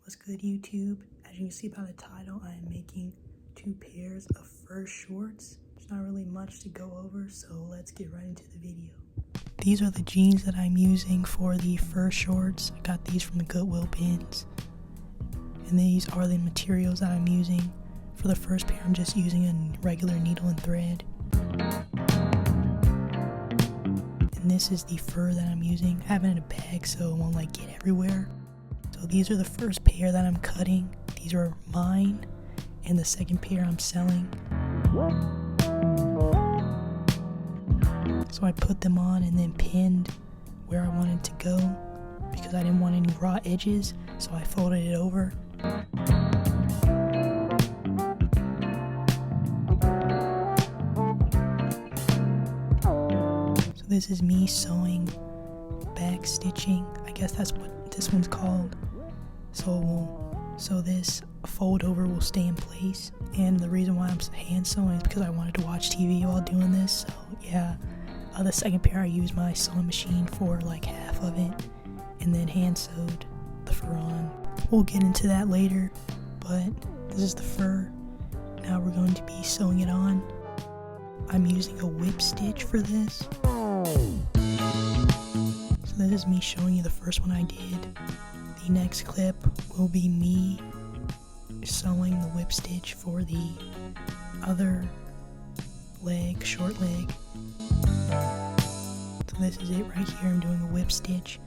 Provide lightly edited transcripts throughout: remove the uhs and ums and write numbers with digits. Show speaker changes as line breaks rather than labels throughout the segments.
What's good, YouTube? As you can see by the title, I am making 2 pairs of fur shorts. There's not really much to go over, so let's get right into the video. These are the jeans that I'm using for the fur shorts. I got these from the Goodwill bins. And these are the materials that I'm using. For the first pair, I'm just using a regular needle and thread. And this is the fur that I'm using. I have it in a bag so it won't get everywhere. So these are the first pair that I'm cutting. These are mine, and the second pair I'm selling. So I put them on and then pinned where I wanted to go because I didn't want any raw edges, so I folded it over. So this is me sewing, back stitching. I guess that's what this one's called. So this fold over will stay in place, and the reason why I'm hand sewing is because I wanted to watch TV while doing this. So yeah, the second pair I used my sewing machine for half of it, and then hand sewed the fur on. We'll get into that later, but this is the fur. Now we're going to be sewing it on. I'm using a whip stitch for this. So this is me showing you the first one I did. The next clip will be me sewing the whip stitch for the other leg, short leg. So this is it right here. I'm doing a whip stitch.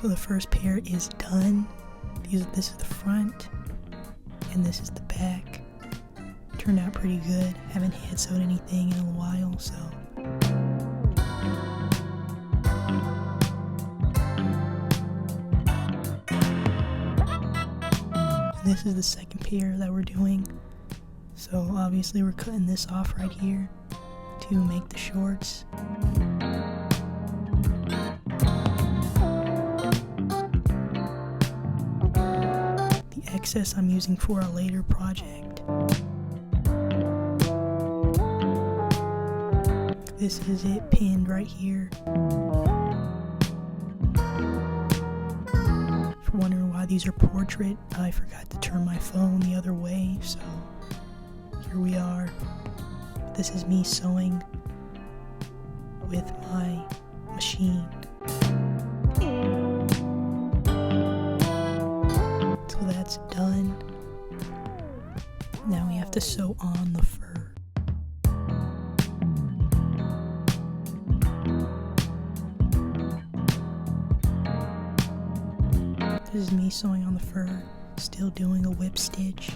So the first pair is done. This is the front, and this is the back. Turned out pretty good. Haven't hand sewed anything in a while, so. And this is the second pair that we're doing. So obviously we're cutting this off right here to make the shorts. Excess I'm using for a later project. This is it pinned right here. For wondering why these are portrait, I forgot to turn my phone the other way, so here we are. This is me sewing with my machine. That's done. Now we have to sew on the fur. This is me sewing on the fur, still doing a whip stitch.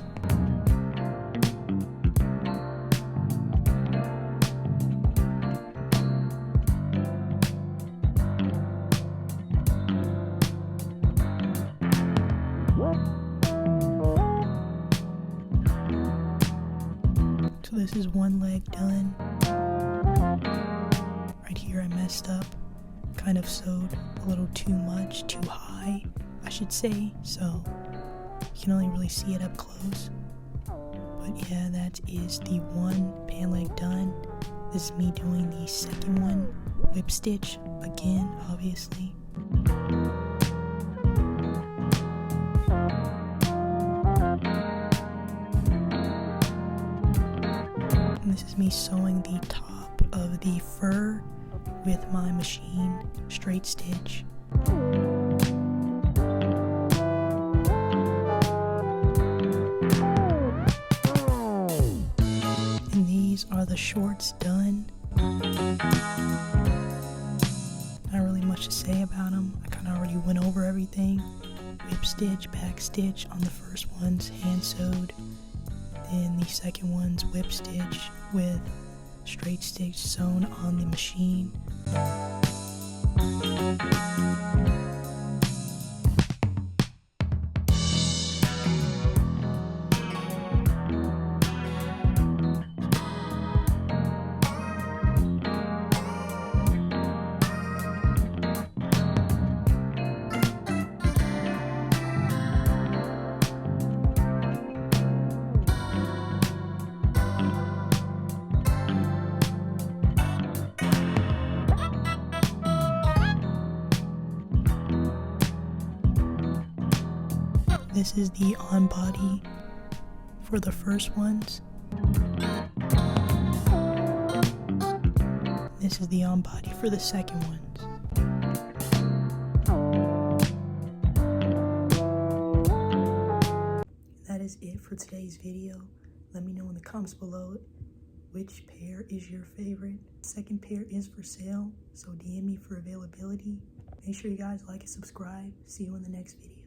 So this is one leg done. Right here I messed up. Kind of sewed a little too much, too high, I should say. So you can only really see it up close. But yeah, that is the one pant leg done. This is me doing the second one, whip stitch, again, obviously. This is me sewing the top of the fur with my machine straight stitch. And these are the shorts done. Not really much to say about them. I kind of already went over everything. Whip stitch, back stitch on the first ones, hand sewed. Then the second one's whip stitch with straight stitch sewn on the machine. This is the on body for the first ones. This is the on body for the second ones. That is it for today's video. Let me know in the comments below which pair is your favorite. Second pair is for sale, so DM me for availability. Make sure you guys like and subscribe. See you in the next video.